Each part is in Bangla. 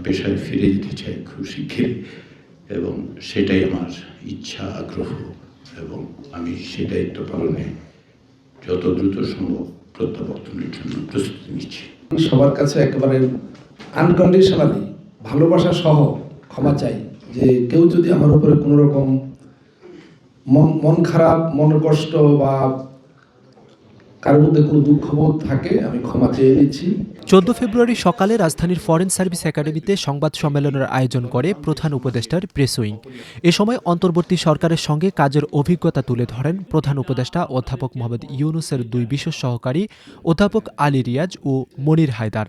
পেশায় ফিরে যেতে চাই খুব শিগগিরই, এবং সেটাই আমার ইচ্ছা, আগ্রহ, এবং আমি সেই দায়িত্ব পালনে যত দ্রুত সম্ভব প্রত্যাবর্তনের জন্য প্রস্তুতি নিচ্ছি। সবার কাছে একেবারে আনকন্ডিশনালি ভালোবাসা সহ ক্ষমা চাই যে কেউ যদি আমার উপরে কোনো রকম মন খারাপ, মন কষ্ট বা কারোর মধ্যে কোনো দুঃখবোধ থাকে, আমি ক্ষমা চেয়ে নিচ্ছি। 14 ফেব্রুয়ারি সকালে রাজধানীর ফরেন সার্ভিস একাডেমিতে সংবাদ সম্মেলনের আয়োজন করে প্রধান উপদেষ্টার প্রেস উইং। এ সময় অন্তর্বর্তী সরকারের সঙ্গে কাজের অভিজ্ঞতা তুলে ধরেন প্রধান উপদেষ্টা অধ্যাপক মোহাম্মদ ইউনূসের দুই বিশেষ সহকারী অধ্যাপক আলী রিয়াজ ও মনির হায়দার।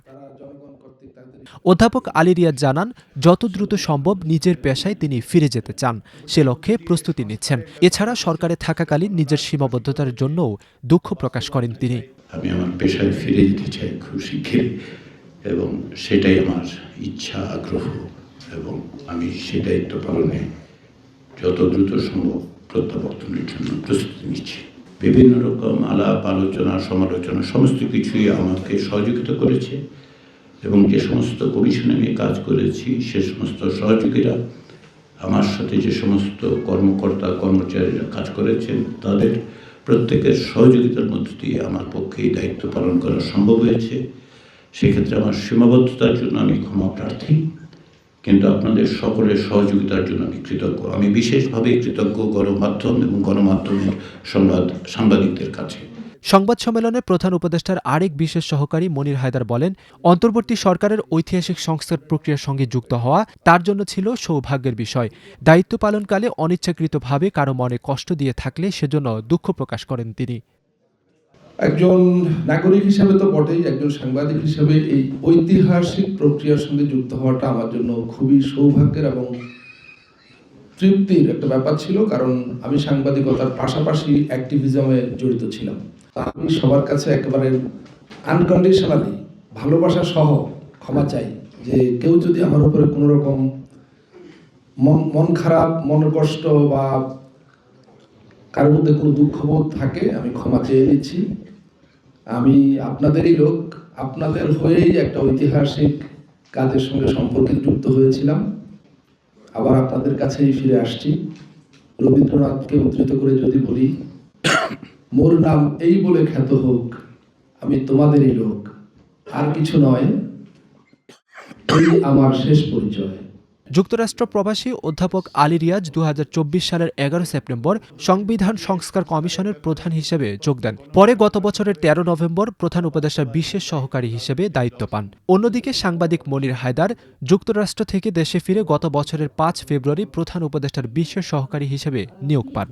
অধ্যাপক আলী রিয়াজ জানান, যত দ্রুত সম্ভব নিজের পেশায় তিনি ফিরে যেতে চান, সে লক্ষ্যে প্রস্তুতি নিচ্ছেন। এছাড়া সরকারে থাকাকালীন নিজের সীমাবদ্ধতার জন্যও দুঃখ প্রকাশ করেন তিনি। আমি আমার পেশায় ফিরে যেতে চাই খুব শিগগিরই, এবং সেটাই আমার ইচ্ছা, আগ্রহ, এবং আমি সেই দায়িত্ব পালনে যত দ্রুত সম্ভব প্রত্যাবর্তনের জন্য প্রস্তুতি নিচ্ছি। বিভিন্ন রকম আলাপ আলোচনা, সমালোচনা সমস্ত কিছুই আমাকে সহযোগিতা করেছে, এবং যে সমস্ত কমিশনে আমি কাজ করেছি সে সমস্ত সহযোগীরা, আমার সাথে যে সমস্ত কর্মকর্তা কর্মচারীরা কাজ করেছেন, তাদের প্রত্যেকের সহযোগিতার মধ্য দিয়ে আমার পক্ষে এই দায়িত্ব পালন করা সম্ভব হয়েছে। সেক্ষেত্রে আমার সীমাবদ্ধতার জন্য আমি ক্ষমা প্রার্থী, কিন্তু আপনাদের সকলের সহযোগিতার জন্য আমি কৃতজ্ঞ। আমি বিশেষভাবে কৃতজ্ঞ গণমাধ্যম এবং গণমাধ্যমের সাংবাদিকদের কাছে। সংবাদ সম্মেলনে প্রধান উপদেষ্টার আরেক বিশেষ সহকারী মনির হায়দার বলেন, অন্তর্বর্তী সরকারের ঐতিহাসিক সংস্কার প্রক্রিয়ার সঙ্গে যুক্ত হওয়া তার জন্য ছিল সৌভাগ্যের বিষয়। দায়িত্ব পালনকালে অনিচ্ছাকৃতভাবে কারো মনে কষ্ট দিয়ে থাকলে সেজন্য দুঃখ প্রকাশ করেন তিনি। একজন নাগরিক হিসাবে তো বটেই, একজন সাংবাদিক হিসাবে এই ঐতিহাসিক প্রক্রিয়ার সঙ্গে যুক্ত হওয়াটা আমার জন্য খুবই সৌভাগ্যের এবং তৃপ্তির একটা ব্যাপার ছিল, কারণ আমি সাংবাদিকতার পাশাপাশি অ্যাক্টিভিজমে জড়িত ছিলাম। আমি সবার কাছে একেবারে আনকন্ডিশনালি ভালোবাসা সহ ক্ষমা চাই যে কেউ যদি আমার উপরে কোনো রকম মন খারাপ, মন কষ্ট বা কারোর মধ্যে কোনো দুঃখবোধ থাকে, আমি ক্ষমা চেয়ে নিচ্ছি। আমি আপনাদেরই লোক, আপনাদের হয়েই একটা ঐতিহাসিক কাজের সঙ্গে সম্পর্কে যুক্ত হয়েছিলাম, আবার আপনাদের কাছেই ফিরে আসছি। রবীন্দ্রনাথকে উদ্ধৃত করে যদি বলি, মোর নাম এই বলে খ্যাত হোক, আমি তোমাদেরই লোক, আর কিছু নয়, এই আমার শেষ পরিচয়। যুক্তরাষ্ট্র প্রবাসী অধ্যাপক আলী রিয়াজ 2024 সালের 11 সেপ্টেম্বর সংবিধান সংস্কার কমিশনের প্রধান হিসেবে যোগ দেন। পরে গত বছরের 13 নভেম্বর প্রধান উপদেষ্টার বিশেষ সহকারী হিসেবে দায়িত্ব পান। অন্যদিকে সাংবাদিক মনির হায়দার যুক্তরাষ্ট্র থেকে দেশে ফিরে গত বছরের 5 ফেব্রুয়ারি প্রধান উপদেষ্টার বিশেষ সহকারী হিসেবে নিয়োগ পান।